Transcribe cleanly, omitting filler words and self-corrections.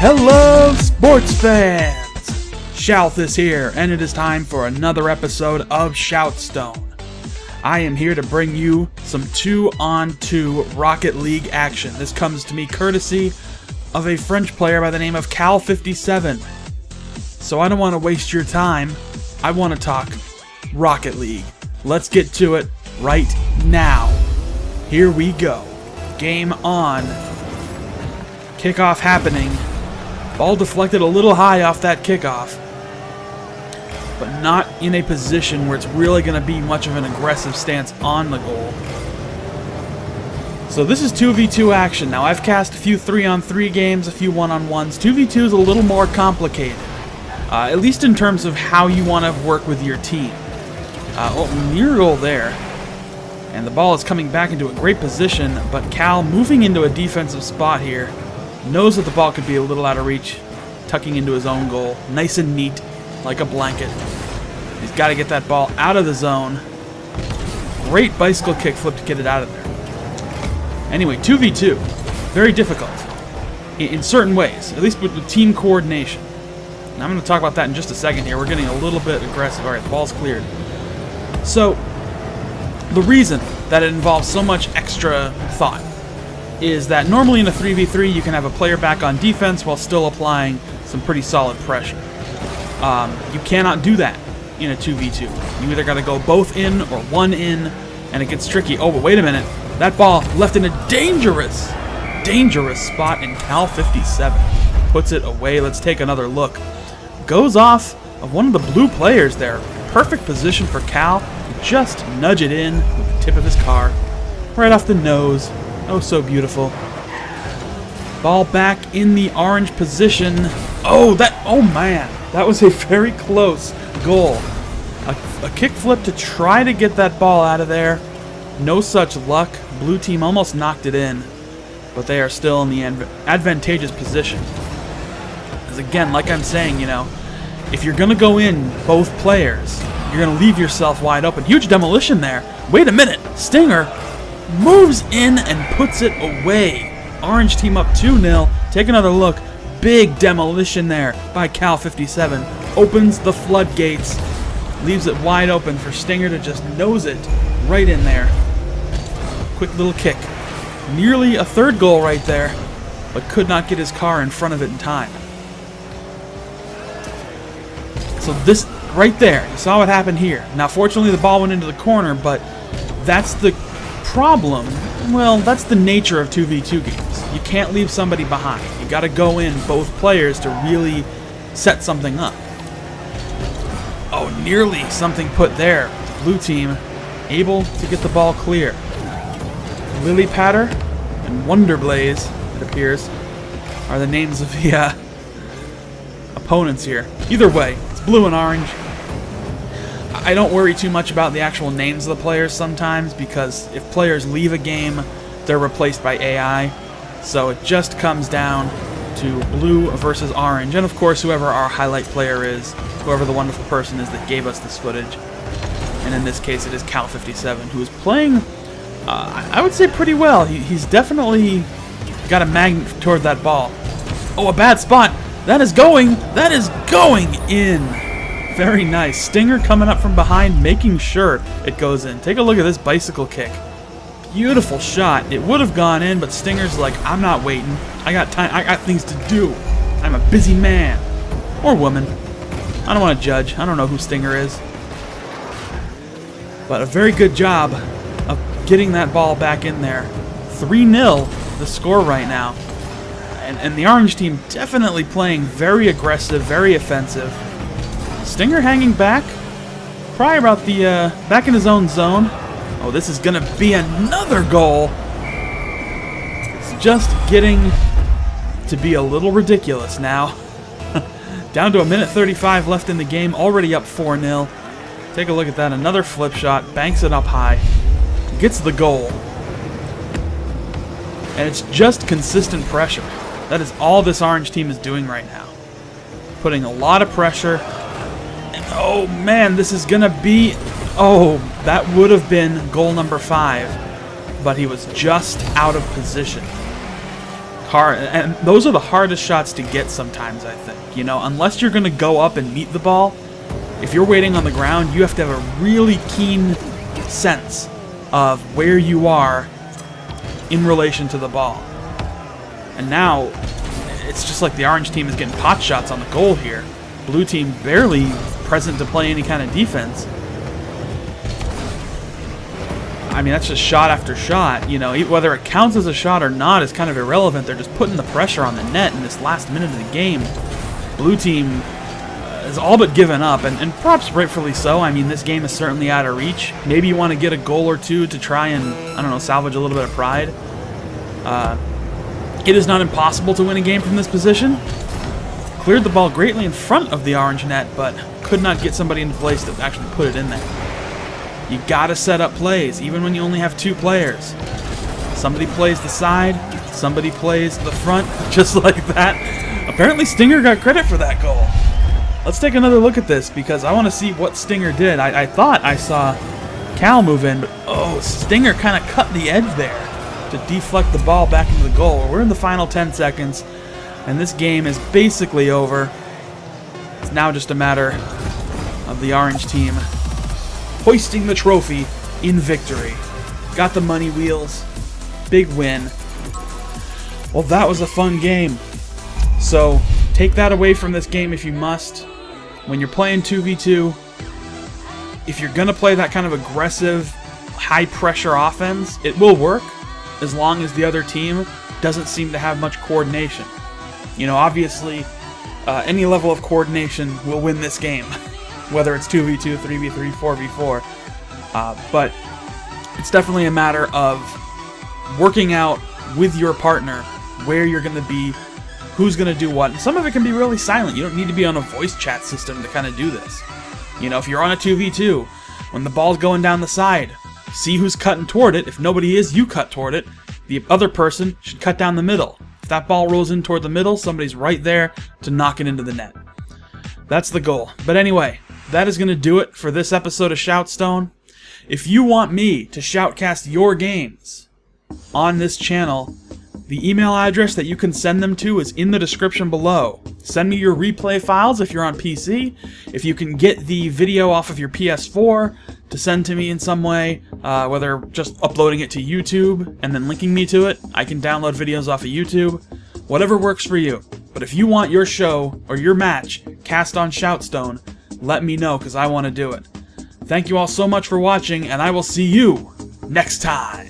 Hello, sports fans! Shouth here, and it is time for another episode of ShoutStone. I am here to bring you some 2-on-2 Rocket League action. This comes to me courtesy of a French player by the name of Kal57. So I don't want to waste your time. I want to talk Rocket League. Let's get to it right now. Here we go. Game on. Kickoff happening. Ball deflected a little high off that kickoff, but not in a position where it's really going to be much of an aggressive stance on the goal. So this is 2v2 action. Now I've cast a few 3-on-3 games, a few 1-on-1s. 2v2 is a little more complicated, at least in terms of how you want to work with your team. Near goal there, and the ball is coming back into a great position, but Cal moving into a defensive spot here. Knows that the ball could be a little out of reach, tucking into his own goal. Nice and neat, like a blanket. He's got to get that ball out of the zone. Great bicycle kick flip to get it out of there. Anyway, 2v2. Very difficult in certain ways, at least with team coordination. Now I'm going to talk about that in just a second here. We're getting a little bit aggressive. All right, the ball's cleared. So, the reason that it involves so much extra thought is that normally in a 3v3 you can have a player back on defense while still applying some pretty solid pressure. You cannot do that in a 2v2. You either got to go both in or one in, and it gets tricky. Oh, but wait a minute. That ball left in a dangerous spot, and Kal57 puts it away. Let's take another look. Goes off of one of the blue players there. Perfect position for Cal to just nudge it in with the tip of his car. Right off the nose. Oh, so beautiful. Ball back in the orange position. Oh man, that was a very close goal. A kick flip to try to get that ball out of there. No such luck. Blue team almost knocked it in, but they are still in the advantageous position. As again, like I'm saying, you know, if you're going to go in both players, you're going to leave yourself wide open. Huge demolition there. Wait a minute. Stinger moves in and puts it away. Orange team up 2-0. Take another look. Big demolition there by Kal57. Opens the floodgates. Leaves it wide open for Stinger to just nose it right in there. Quick little kick. Nearly a third goal right there, but could not get his car in front of it in time. So this right there, you saw what happened here. Now fortunately the ball went into the corner, but that's the problem. Well, that's the nature of 2v2 games. You can't leave somebody behind. You got to go in both players to really set something up. Oh, nearly something put there. The blue team able to get the ball clear. Lily Patter and Wonder Blaze, it appears, are the names of the opponents here. Either way, it's blue and orange. I don't worry too much about the actual names of the players sometimes, because if players leave a game, they're replaced by AI. So it just comes down to blue versus orange, and of course whoever our highlight player is, whoever the wonderful person is that gave us this footage. And in this case it is Kal57, who is playing, I would say, pretty well. He's definitely got a magnet toward that ball. Oh, a bad spot! That is going in! Very nice. Stinger coming up from behind, making sure it goes in. Take a look at this bicycle kick. Beautiful shot. It would have gone in, but Stinger's like, I'm not waiting. I got time. I got things to do. I'm a busy man. Or woman. I don't want to judge. I don't know who Stinger is. But a very good job of getting that ball back in there. 3-0 the score right now. And the orange team definitely playing very aggressive, very offensive. Stinger hanging back, probably about the back in his own zone. Oh, this is gonna be another goal. It's just getting to be a little ridiculous now. Down to a minute 35 left in the game, already up 4-0. Take a look at that, another flip shot, banks it up high, gets the goal. And it's just consistent pressure. That is all this orange team is doing right now. Putting a lot of pressure. Oh man, this is gonna be... Oh, that would have been goal number 5, but he was just out of position. hard, and those are the hardest shots to get sometimes, I think. You know, unless you're going to go up and meet the ball, if you're waiting on the ground, you have to have a really keen sense of where you are in relation to the ball. And now, it's just like the orange team is getting pot shots on the goal here. Blue team barely present to play any kind of defense. I mean, that's just shot after shot. You know, whether it counts as a shot or not is kind of irrelevant. They're just putting the pressure on the net in this last minute of the game. Blue team has all but given up, and perhaps rightfully so. I mean, this game is certainly out of reach. Maybe you want to get a goal or two to try and, I don't know, salvage a little bit of pride. It is not impossible to win a game from this position. Cleared the ball greatly in front of the orange net, but could not get somebody into place to actually put it in there. You gotta set up plays, even when you only have 2 players. Somebody plays the side, somebody plays the front, just like that. Apparently Stinger got credit for that goal. Let's take another look at this, because I want to see what Stinger did. I thought I saw Cal move in, but oh, Stinger kind of cut the edge there to deflect the ball back into the goal. We're in the final 10 seconds, and this game is basically over. It's now just a matter of the orange team hoisting the trophy in victory. Got the money wheels. Big win. Well, that was a fun game. So, take that away from this game if you must. When you're playing 2v2, if you're going to play that kind of aggressive, high-pressure offense, it will work as long as the other team doesn't seem to have much coordination. You know, obviously, any level of coordination will win this game. Whether it's 2v2, 3v3, 4v4. But it's definitely a matter of working out with your partner where you're going to be, who's going to do what. And some of it can be really silent. You don't need to be on a voice chat system to kind of do this. You know, if you're on a 2v2, when the ball's going down the side, see who's cutting toward it. If nobody is, you cut toward it. The other person should cut down the middle. If that ball rolls in toward the middle, somebody's right there to knock it into the net. That's the goal. But anyway, that is going to do it for this episode of ShoutStone. If you want me to shoutcast your games on this channel, the email address that you can send them to is in the description below. Send me your replay files if you're on PC. If you can get the video off of your PS4 to send to me in some way, whether just uploading it to YouTube and then linking me to it, I can download videos off of YouTube. Whatever works for you. But if you want your show or your match cast on ShoutStone, let me know, because I want to do it. Thank you all so much for watching, and I will see you next time.